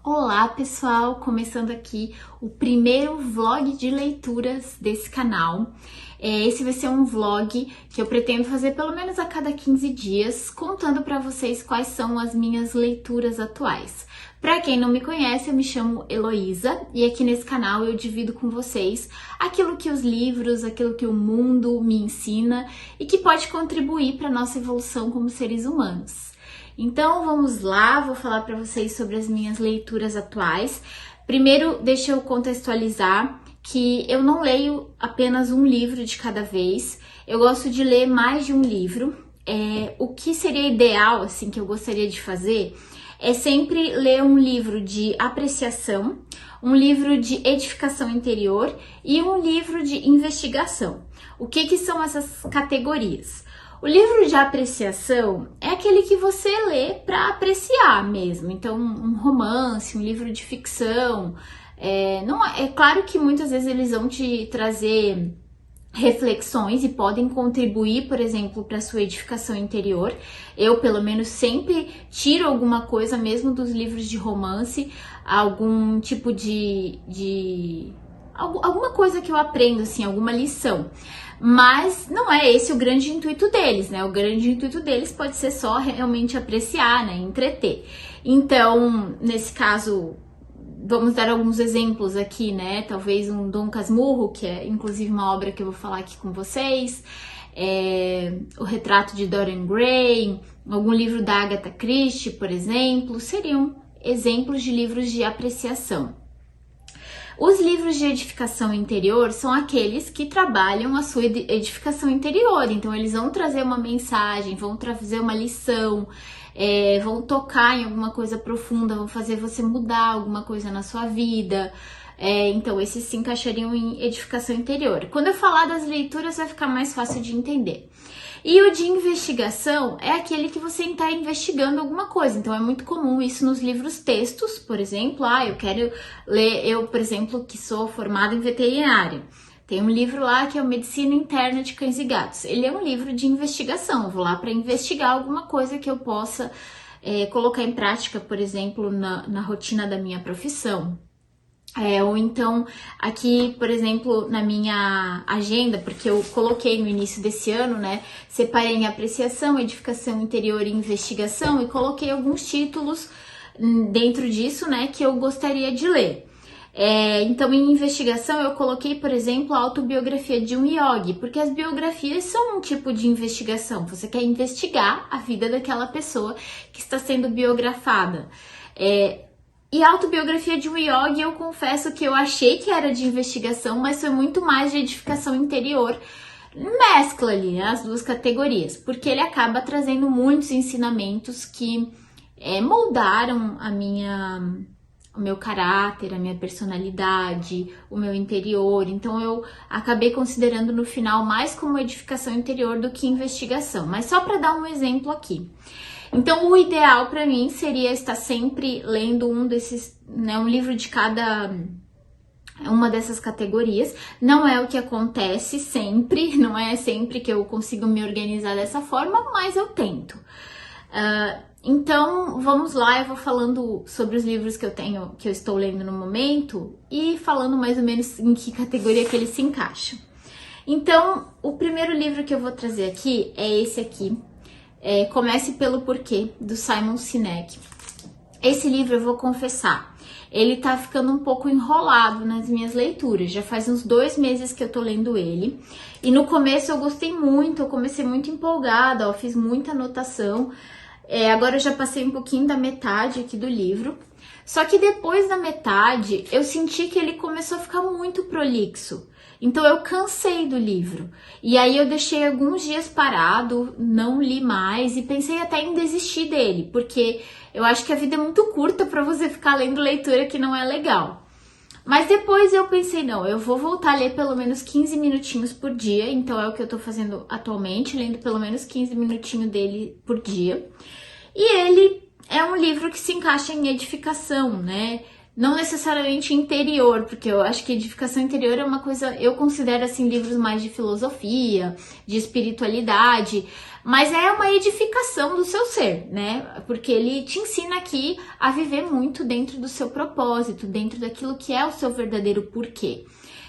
Olá pessoal, começando aqui o primeiro vlog de leituras desse canal. Esse vai ser um vlog que eu pretendo fazer pelo menos a cada 15 dias, contando para vocês quais são as minhas leituras atuais. Para quem não me conhece, eu me chamo Heloísa e aqui nesse canal eu divido com vocês aquilo que os livros, aquilo que o mundo me ensina e que pode contribuir para a nossa evolução como seres humanos. Então vamos lá, vou falar para vocês sobre as minhas leituras atuais. Primeiro, deixa eu contextualizar que eu não leio apenas um livro de cada vez, eu gosto de ler mais de um livro. O que seria ideal, assim, que eu gostaria de fazer é sempre ler um livro de apreciação, um livro de edificação interior e um livro de investigação. O que são essas categorias? O livro de apreciação é aquele que você lê para apreciar mesmo. Então, um romance, um livro de ficção. É claro que muitas vezes eles vão te trazer reflexões e podem contribuir, por exemplo, para sua edificação interior. Eu, pelo menos, sempre tiro alguma coisa mesmo dos livros de romance, algum tipo alguma coisa que eu aprendo, assim, alguma lição. Mas não é esse o grande intuito deles, né? O grande intuito deles pode ser só realmente apreciar, né? Entreter. Então, nesse caso, vamos dar alguns exemplos aqui, né? Talvez um Dom Casmurro, que é inclusive uma obra que eu vou falar aqui com vocês. O Retrato de Dorian Gray, algum livro da Agatha Christie, por exemplo, seriam exemplos de livros de apreciação. Os livros de edificação interior são aqueles que trabalham a sua edificação interior, então eles vão trazer uma mensagem, vão trazer uma lição, vão tocar em alguma coisa profunda, vão fazer você mudar alguma coisa na sua vida. Então esses se encaixariam em edificação interior. Quando eu falar das leituras vai ficar mais fácil de entender. E o de investigação é aquele que você está investigando alguma coisa. Então é muito comum isso nos livros textos, por exemplo. Eu quero ler, eu, por exemplo, que sou formada em veterinária. Tem um livro lá que é o Medicina Interna de Cães e Gatos. Ele é um livro de investigação. Eu vou lá para investigar alguma coisa que eu possa colocar em prática, por exemplo, na rotina da minha profissão. Ou então, aqui, por exemplo, na minha agenda, porque eu coloquei no início desse ano, né? Separei em apreciação, edificação interior e investigação e coloquei alguns títulos dentro disso, né? Que eu gostaria de ler. Então, em investigação, eu coloquei, por exemplo, a autobiografia de um yogi, porque as biografias são um tipo de investigação. Você quer investigar a vida daquela pessoa que está sendo biografada. E a autobiografia de um yogi, eu confesso que eu achei que era de investigação, mas foi muito mais de edificação interior. Mescla ali, né, as duas categorias, porque ele acaba trazendo muitos ensinamentos que moldaram o meu caráter, a minha personalidade, o meu interior. Então eu acabei considerando no final mais como edificação interior do que investigação. Mas só para dar um exemplo aqui. Então, o ideal para mim seria estar sempre lendo um desses, né, um livro de cada uma dessas categorias. Não é o que acontece sempre, não é sempre que eu consigo me organizar dessa forma, mas eu tento. Então, vamos lá, eu vou falando sobre os livros que eu estou lendo no momento e falando mais ou menos em que categoria que eles se encaixam. Então, o primeiro livro que eu vou trazer aqui é esse aqui. Comece pelo Porquê, do Simon Sinek. Esse livro, eu vou confessar, ele tá ficando um pouco enrolado nas minhas leituras. Já faz uns 2 meses que eu tô lendo ele. E no começo eu gostei muito, eu comecei muito empolgada, eu fiz muita anotação. Agora eu já passei um pouquinho da metade aqui do livro. Só que depois da metade, eu senti que ele começou a ficar muito prolixo. Então eu cansei do livro. E aí eu deixei alguns dias parado, não li mais e pensei até em desistir dele, porque eu acho que a vida é muito curta para você ficar lendo leitura que não é legal. Mas depois eu pensei, não, eu vou voltar a ler pelo menos 15 minutinhos por dia, então é o que eu tô fazendo atualmente, lendo pelo menos 15 minutinhos dele por dia. E ele é um livro que se encaixa em edificação, né? não necessariamente interior, porque eu acho que edificação interior é uma coisa, eu considero assim livros mais de filosofia, de espiritualidade, mas é uma edificação do seu ser, né? Porque ele te ensina aqui a viver muito dentro do seu propósito, dentro daquilo que é o seu verdadeiro porquê.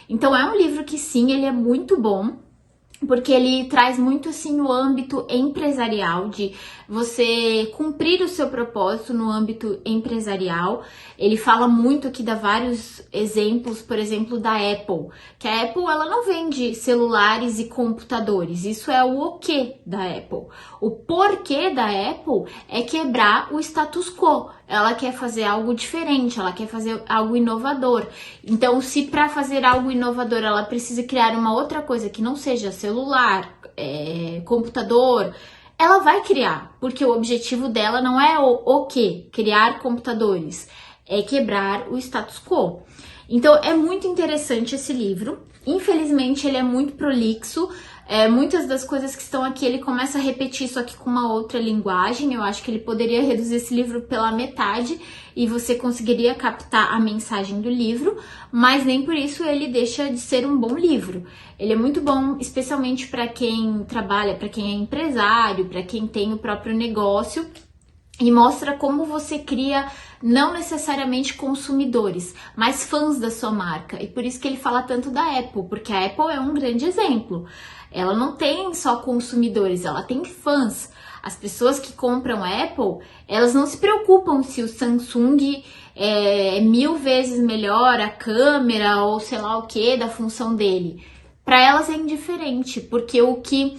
Então é um livro que sim, ele é muito bom, porque ele traz muito assim o âmbito empresarial, de você cumprir o seu propósito no âmbito empresarial. Ele fala muito aqui, dá vários exemplos, por exemplo, da Apple, que a Apple ela não vende celulares e computadores, isso é o quê da Apple. O porquê da Apple é quebrar o status quo. Ela quer fazer algo diferente, ela quer fazer algo inovador. Então, se para fazer algo inovador ela precisa criar uma outra coisa que não seja celular, computador, ela vai criar, porque o objetivo dela não é o quê? Criar computadores, é quebrar o status quo. Então, é muito interessante esse livro. Infelizmente, ele é muito prolixo. Muitas das coisas que estão aqui, ele começa a repetir isso aqui com uma outra linguagem. Eu acho que ele poderia reduzir esse livro pela metade e você conseguiria captar a mensagem do livro, mas nem por isso ele deixa de ser um bom livro. Ele é muito bom, especialmente para quem trabalha, para quem é empresário, para quem tem o próprio negócio, e mostra como você cria não necessariamente consumidores, mas fãs da sua marca. E por isso que ele fala tanto da Apple, porque a Apple é um grande exemplo. Ela não tem só consumidores, ela tem fãs. As pessoas que compram Apple, elas não se preocupam se o Samsung é 1000 vezes melhor a câmera ou sei lá o que da função dele. Para elas é indiferente, porque o que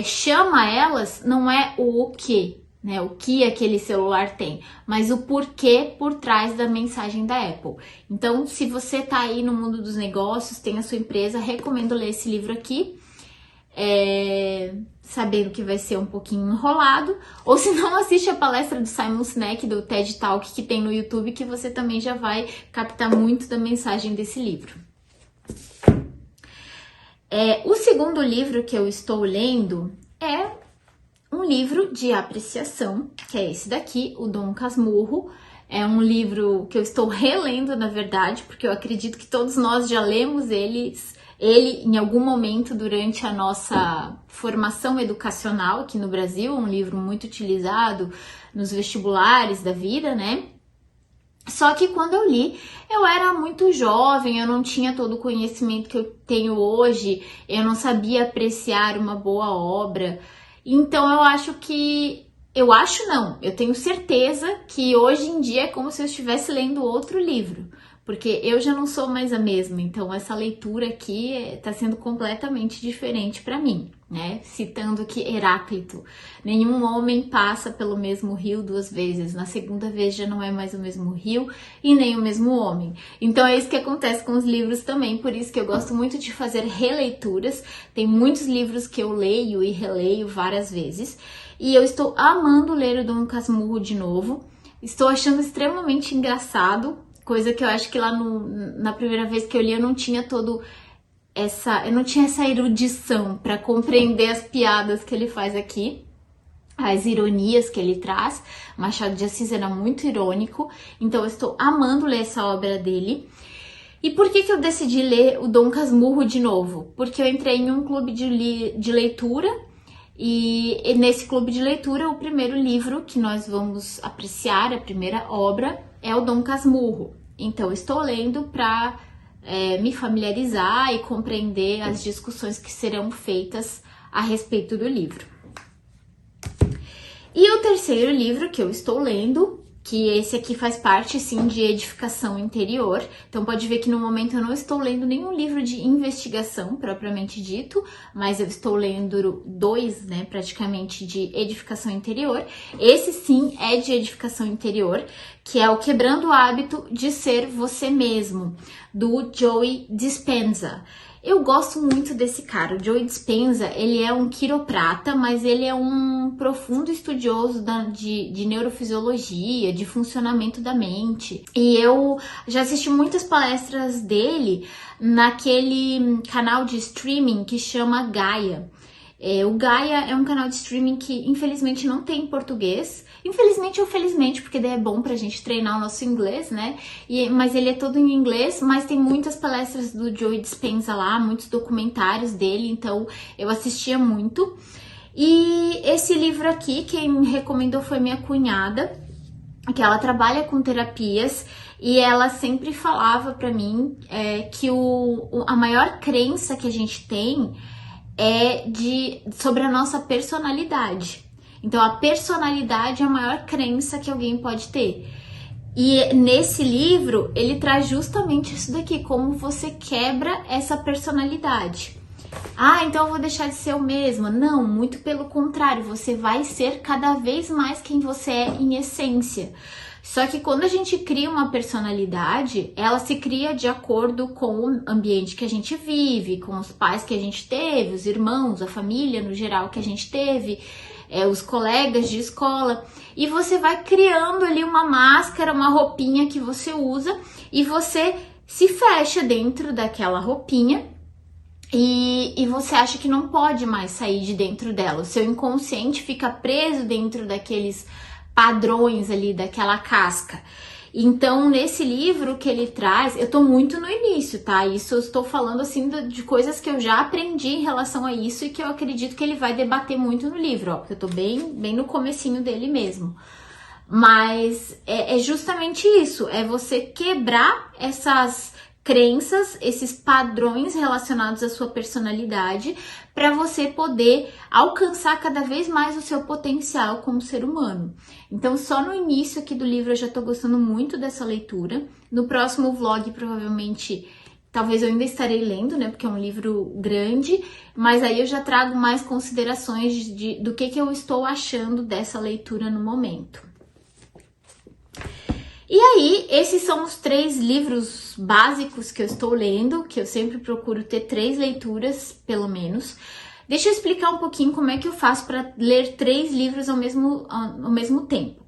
chama elas não é o que, né, o que aquele celular tem, mas o porquê por trás da mensagem da Apple. Então, se você tá aí no mundo dos negócios, tem a sua empresa, recomendo ler esse livro aqui, sabendo que vai ser um pouquinho enrolado, ou se não, assiste a palestra do Simon Sinek, do TED Talk, que tem no YouTube, que você também já vai captar muito da mensagem desse livro. O segundo livro que eu estou lendo é um livro de apreciação, que é esse daqui, o Dom Casmurro. É um livro que eu estou relendo, na verdade, porque eu acredito que todos nós já lemos ele em algum momento durante a nossa formação educacional aqui no Brasil, um livro muito utilizado nos vestibulares da vida, né? Só que quando eu li, eu era muito jovem, eu não tinha todo o conhecimento que eu tenho hoje, eu não sabia apreciar uma boa obra. Então eu tenho certeza que hoje em dia é como se eu estivesse lendo outro livro, porque eu já não sou mais a mesma, então essa leitura aqui está sendo completamente diferente para mim, né? Citando que Heráclito, nenhum homem passa pelo mesmo rio 2 vezes, na segunda vez já não é mais o mesmo rio e nem o mesmo homem. Então é isso que acontece com os livros também, por isso que eu gosto muito de fazer releituras. Tem muitos livros que eu leio e releio várias vezes, e eu estou amando ler o Dom Casmurro de novo, estou achando extremamente engraçado, coisa que eu acho que lá na primeira vez que eu li eu não tinha essa erudição para compreender as piadas que ele faz aqui, as ironias que ele traz. Machado de Assis era muito irônico, então eu estou amando ler essa obra dele. E por que eu decidi ler o Dom Casmurro de novo? Porque eu entrei em um clube de leitura, e nesse clube de leitura o primeiro livro que nós vamos apreciar, a primeira obra, é o Dom Casmurro. Então, estou lendo para me familiarizar e compreender as discussões que serão feitas a respeito do livro. E o terceiro livro que eu estou lendo, que esse aqui faz parte, sim, de edificação interior. Então, pode ver que no momento eu não estou lendo nenhum livro de investigação, propriamente dito, mas eu estou lendo 2, né, praticamente, de edificação interior. Esse, sim, é de edificação interior, que é o Quebrando o Hábito de Ser Você Mesmo, do Joe Dispenza. Eu gosto muito desse cara. O Joe Dispenza, ele é um quiroprata, mas ele é um profundo estudioso de neurofisiologia, de funcionamento da mente. E eu já assisti muitas palestras dele naquele canal de streaming que chama Gaia. O Gaia é um canal de streaming que infelizmente não tem em português. Infelizmente ou felizmente, porque daí é bom pra gente treinar o nosso inglês, né? Mas ele é todo em inglês, mas tem muitas palestras do Joe Dispenza lá, muitos documentários dele, então eu assistia muito. E esse livro aqui, quem me recomendou foi minha cunhada, que ela trabalha com terapias, e ela sempre falava pra mim que a maior crença que a gente tem é sobre a nossa personalidade. Então, a personalidade é a maior crença que alguém pode ter. E nesse livro, ele traz justamente isso daqui, como você quebra essa personalidade. Então eu vou deixar de ser eu mesma. Não, muito pelo contrário, você vai ser cada vez mais quem você é em essência. Só que quando a gente cria uma personalidade, ela se cria de acordo com o ambiente que a gente vive, com os pais que a gente teve, os irmãos, a família no geral que a gente teve, os colegas de escola. E você vai criando ali uma máscara, uma roupinha que você usa e você se fecha dentro daquela roupinha e você acha que não pode mais sair de dentro dela. O seu inconsciente fica preso dentro daqueles padrões ali, daquela casca. Então, nesse livro que ele traz, eu tô muito no início, tá? Isso eu estou falando, assim, de coisas que eu já aprendi em relação a isso e que eu acredito que ele vai debater muito no livro, ó. Porque eu tô bem no comecinho dele mesmo. Mas é justamente isso, é você quebrar essas crenças, esses padrões relacionados à sua personalidade, para você poder alcançar cada vez mais o seu potencial como ser humano. Então, só no início aqui do livro eu já tô gostando muito dessa leitura. No próximo vlog, provavelmente, talvez eu ainda estarei lendo, né? Porque é um livro grande, mas aí eu já trago mais considerações do que eu estou achando dessa leitura no momento. E aí, esses são os 3 livros básicos que eu estou lendo, que eu sempre procuro ter 3 leituras, pelo menos. Deixa eu explicar um pouquinho como é que eu faço para ler 3 livros ao mesmo tempo.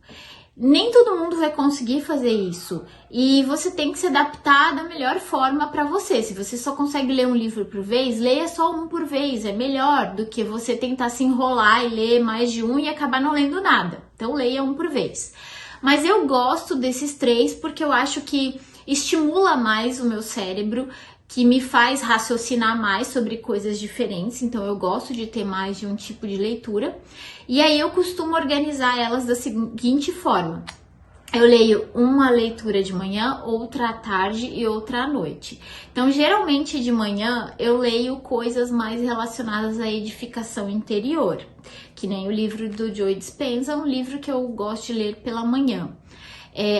Nem todo mundo vai conseguir fazer isso, e você tem que se adaptar da melhor forma para você. Se você só consegue ler um livro por vez, leia só um por vez, é melhor do que você tentar se enrolar e ler mais de um e acabar não lendo nada. Então, leia um por vez. Mas eu gosto desses 3 porque eu acho que estimula mais o meu cérebro, que me faz raciocinar mais sobre coisas diferentes. Então eu gosto de ter mais de um tipo de leitura. E aí eu costumo organizar elas da seguinte forma. Eu leio uma leitura de manhã, outra à tarde e outra à noite. Então, geralmente de manhã eu leio coisas mais relacionadas à edificação interior, que nem o livro do Joe Dispenza, um livro que eu gosto de ler pela manhã.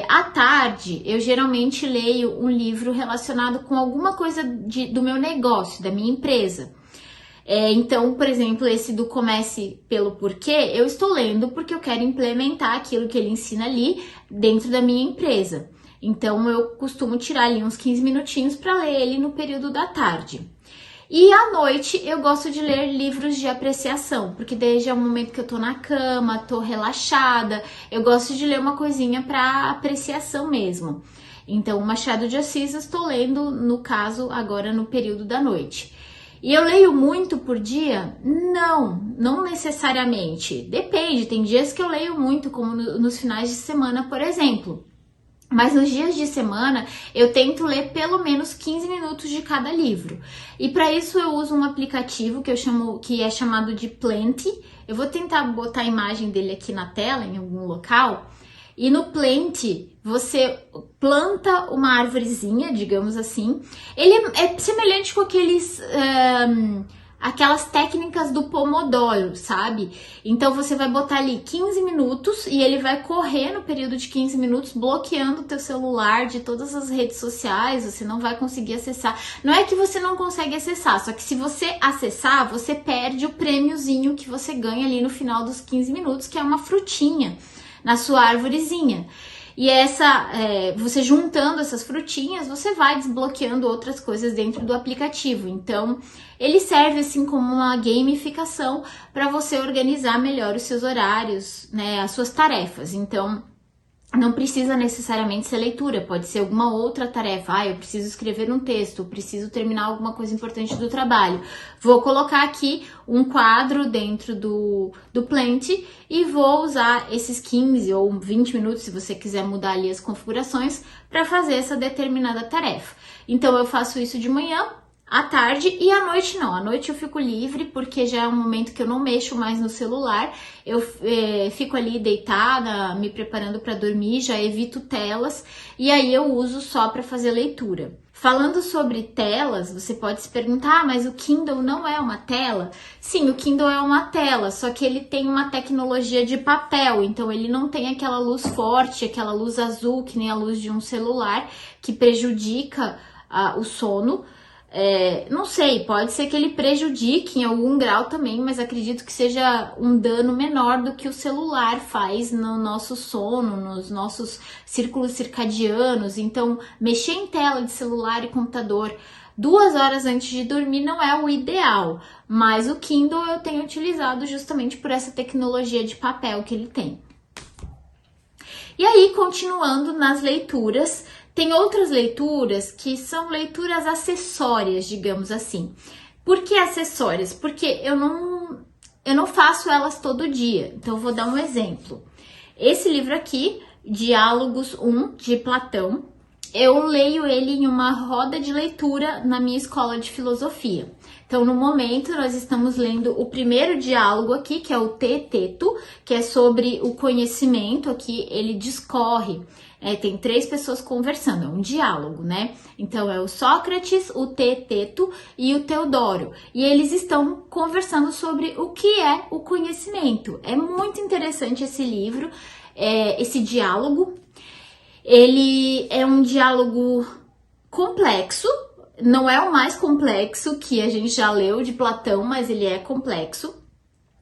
À tarde, eu geralmente leio um livro relacionado com alguma coisa do meu negócio, da minha empresa. Então, por exemplo, esse do Comece pelo Porquê, eu estou lendo porque eu quero implementar aquilo que ele ensina ali dentro da minha empresa. Então, eu costumo tirar ali uns 15 minutinhos para ler ele no período da tarde. E à noite, eu gosto de ler livros de apreciação, porque desde o momento que eu tô na cama, tô relaxada, eu gosto de ler uma coisinha para apreciação mesmo. Então, o Machado de Assis eu estou lendo, no caso, agora no período da noite. E eu leio muito por dia? Não necessariamente. Depende, tem dias que eu leio muito, como nos finais de semana, por exemplo. Mas nos dias de semana, eu tento ler pelo menos 15 minutos de cada livro. E para isso eu uso um aplicativo que é chamado de Plenty. Eu vou tentar botar a imagem dele aqui na tela, em algum local. E no Plenty, você planta uma árvorezinha, digamos assim. Ele é semelhante com aquelas técnicas do Pomodoro, sabe? Então você vai botar ali 15 minutos e ele vai correr no período de 15 minutos, bloqueando o teu celular de todas as redes sociais, você não vai conseguir acessar. Não é que você não consegue acessar, só que se você acessar, você perde o prêmiozinho que você ganha ali no final dos 15 minutos, que é uma frutinha na sua árvorezinha. E você juntando essas frutinhas, você vai desbloqueando outras coisas dentro do aplicativo. Então, ele serve assim como uma gamificação para você organizar melhor os seus horários, né, as suas tarefas. Então, Não precisa necessariamente ser leitura, pode ser alguma outra tarefa. Eu preciso escrever um texto, preciso terminar alguma coisa importante do trabalho. Vou colocar aqui um quadro dentro do Plant e vou usar esses 15 ou 20 minutos, se você quiser mudar ali as configurações, para fazer essa determinada tarefa. Então, eu faço isso de manhã, à tarde, e à noite não. À noite eu fico livre, porque já é um momento que eu não mexo mais no celular. Eu fico ali deitada, me preparando para dormir, já evito telas, e aí eu uso só para fazer leitura. Falando sobre telas, você pode se perguntar, mas o Kindle não é uma tela? Sim, o Kindle é uma tela, só que ele tem uma tecnologia de papel, então ele não tem aquela luz forte, aquela luz azul, que nem a luz de um celular, que prejudica o sono. Não sei, pode ser que ele prejudique em algum grau também, mas acredito que seja um dano menor do que o celular faz no nosso sono, nos nossos círculos circadianos. Então, mexer em tela de celular e computador 2 horas antes de dormir não é o ideal, mas o Kindle eu tenho utilizado justamente por essa tecnologia de papel que ele tem. E aí, continuando nas leituras, tem outras leituras que são leituras acessórias, digamos assim. Por que acessórias? Porque eu não faço elas todo dia. Então, eu vou dar um exemplo. Esse livro aqui, Diálogos 1, de Platão, eu leio ele em uma roda de leitura na minha escola de filosofia. Então, no momento, nós estamos lendo o primeiro diálogo aqui, que é o Teeteto, que é sobre o conhecimento. Aqui ele discorre. Tem 3 pessoas conversando, é um diálogo, né? Então, é o Sócrates, o Teeteto e o Teodoro. E eles estão conversando sobre o que é o conhecimento. É muito interessante esse livro, esse diálogo. Ele é um diálogo complexo, não é o mais complexo que a gente já leu de Platão, mas ele é complexo.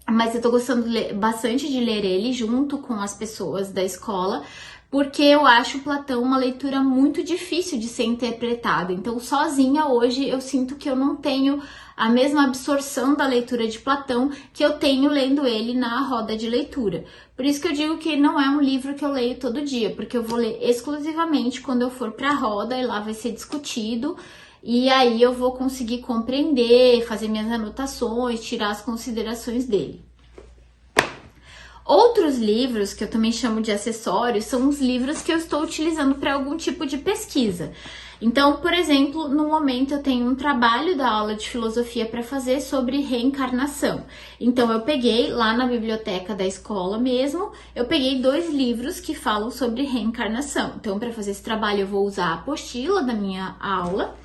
Mas eu tô gostando bastante de ler ele junto com as pessoas da escola, porque eu acho Platão uma leitura muito difícil de ser interpretada. Então, sozinha hoje, eu sinto que eu não tenho a mesma absorção da leitura de Platão que eu tenho lendo ele na roda de leitura. Por isso que eu digo que não é um livro que eu leio todo dia, porque eu vou ler exclusivamente quando eu for para a roda e lá vai ser discutido. E aí eu vou conseguir compreender, fazer minhas anotações, tirar as considerações dele. Outros livros que eu também chamo de acessórios são os livros que eu estou utilizando para algum tipo de pesquisa. Então, por exemplo, no momento eu tenho um trabalho da aula de filosofia para fazer sobre reencarnação. Então, eu peguei lá na biblioteca da escola mesmo, eu peguei 2 livros que falam sobre reencarnação. Então, para fazer esse trabalho, eu vou usar a apostila da minha aula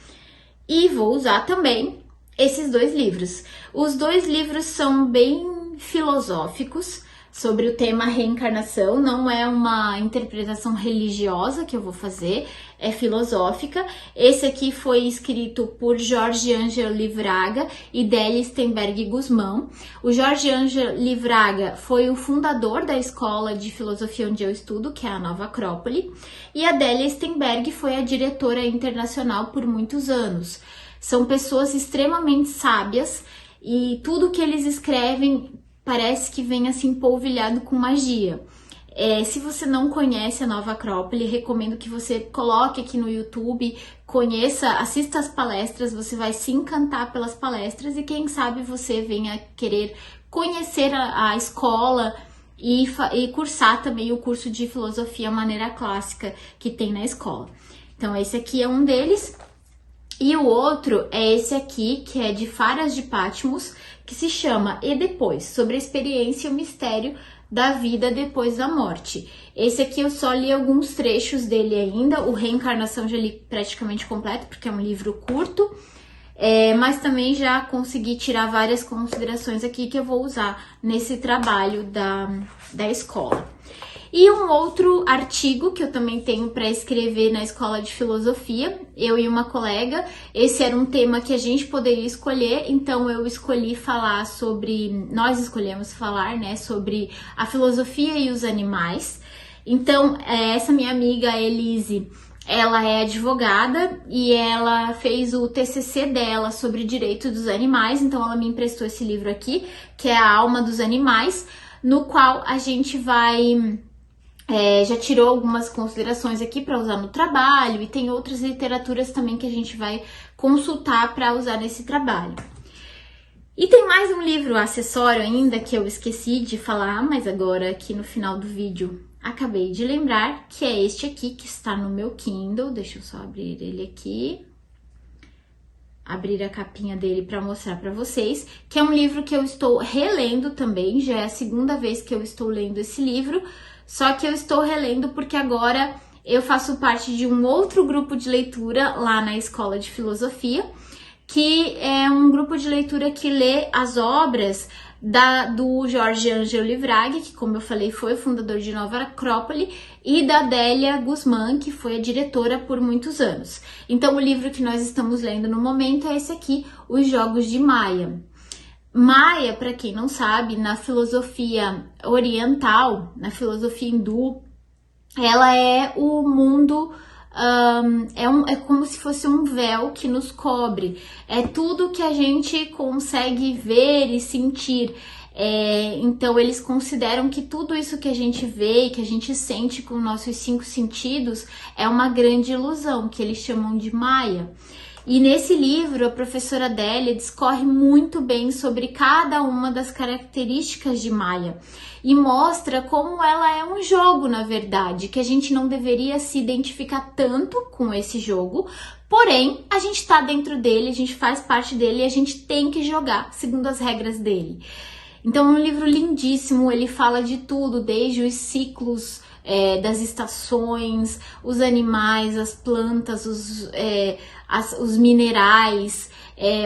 e vou usar também esses 2 livros. Os 2 livros são bem filosóficos, sobre o tema reencarnação. Não é uma interpretação religiosa que eu vou fazer, é filosófica. Esse aqui foi escrito por Jorge Ângelo Livraga e Délia Stenberg Guzmão. O Jorge Ângelo Livraga foi o fundador da escola de filosofia onde eu estudo, que é a Nova Acrópole, e a Délia Stenberg foi a diretora internacional por muitos anos. São pessoas extremamente sábias e tudo que eles escrevem parece que vem assim polvilhado com magia. Se você não conhece a Nova Acrópole, recomendo que você coloque aqui no YouTube, conheça, assista as palestras, você vai se encantar pelas palestras e quem sabe você venha querer conhecer a escola e cursar também o curso de filosofia maneira clássica que tem na escola. Então esse aqui é um deles. E o outro é esse aqui, que é de Faras de Patmos, que se chama E Depois, sobre a experiência e o mistério da vida depois da morte. Esse aqui eu só li alguns trechos dele ainda, o Reencarnação já li praticamente completo, porque é um livro curto, mas também já consegui tirar várias considerações aqui que eu vou usar nesse trabalho da escola. E um outro artigo que eu também tenho para escrever na escola de filosofia, eu e uma colega, esse era um tema que a gente poderia escolher, então eu escolhi falar sobre, nós escolhemos falar, né, sobre a filosofia e os animais. Então, essa minha amiga Elise, ela é advogada e ela fez o TCC dela sobre direito dos animais, então ela me emprestou esse livro aqui, que é A Alma dos Animais, no qual a gente vai já tirou algumas considerações aqui para usar no trabalho, e tem outras literaturas também que a gente vai consultar para usar nesse trabalho. E tem mais um livro acessório ainda que eu esqueci de falar, mas agora aqui no final do vídeo acabei de lembrar, que é este aqui que está no meu Kindle. Deixa eu só abrir ele aqui. Abrir a capinha dele para mostrar para vocês, que é um livro que eu estou relendo também, já é a segunda vez que eu estou lendo esse livro, só que eu estou relendo porque agora eu faço parte de um outro grupo de leitura lá na Escola de Filosofia, que é um grupo de leitura que lê as obras do Jorge Ângelo Livrague, que, como eu falei, foi o fundador de Nova Acrópole, e da Délia Guzmán, que foi a diretora por muitos anos. Então, o livro que nós estamos lendo no momento é esse aqui, Os Jogos de Maia. Maia, para quem não sabe, na filosofia oriental, na filosofia hindu, ela é o mundo... é como se fosse um véu que nos cobre, é tudo que a gente consegue ver e sentir. Então eles consideram que tudo isso que a gente vê e que a gente sente com nossos 5 sentidos é uma grande ilusão, que eles chamam de Maia. E nesse livro, a professora Délia discorre muito bem sobre cada uma das características de Maia e mostra como ela é um jogo, na verdade, que a gente não deveria se identificar tanto com esse jogo, porém, a gente está dentro dele, a gente faz parte dele e a gente tem que jogar segundo as regras dele. Então, é um livro lindíssimo, ele fala de tudo, desde os ciclos das estações, os animais, as plantas, os minerais,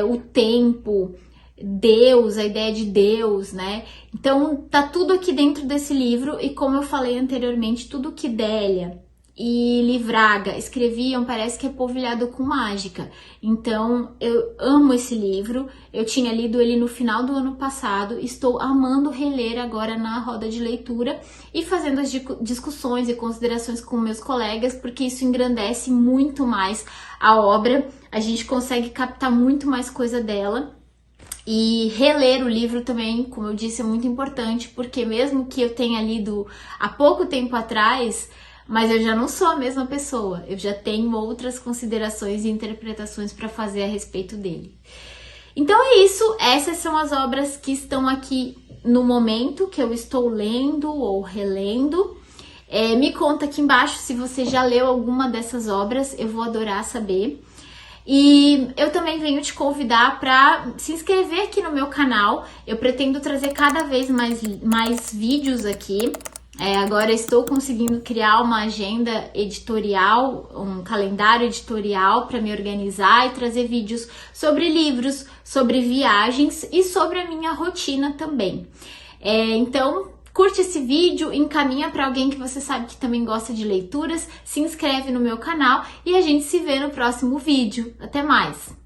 o tempo, Deus, a ideia de Deus, né? Então, tá tudo aqui dentro desse livro, e como eu falei anteriormente, tudo que Délia e Livraga escreviam parece que é polvilhado com mágica. Então, eu amo esse livro, eu tinha lido ele no final do ano passado, estou amando reler agora na roda de leitura e fazendo as discussões e considerações com meus colegas, porque isso engrandece muito mais a obra, a gente consegue captar muito mais coisa dela. E reler o livro também, como eu disse, é muito importante, porque mesmo que eu tenha lido há pouco tempo atrás, mas eu já não sou a mesma pessoa, eu já tenho outras considerações e interpretações para fazer a respeito dele. Então é isso, essas são as obras que estão aqui no momento que eu estou lendo ou relendo. Me conta aqui embaixo se você já leu alguma dessas obras, eu vou adorar saber. E eu também venho te convidar para se inscrever aqui no meu canal, eu pretendo trazer cada vez mais vídeos aqui. Agora estou conseguindo criar uma agenda editorial, um calendário editorial para me organizar e trazer vídeos sobre livros, sobre viagens e sobre a minha rotina também. Então, curte esse vídeo, encaminha para alguém que você sabe que também gosta de leituras, se inscreve no meu canal e a gente se vê no próximo vídeo. Até mais!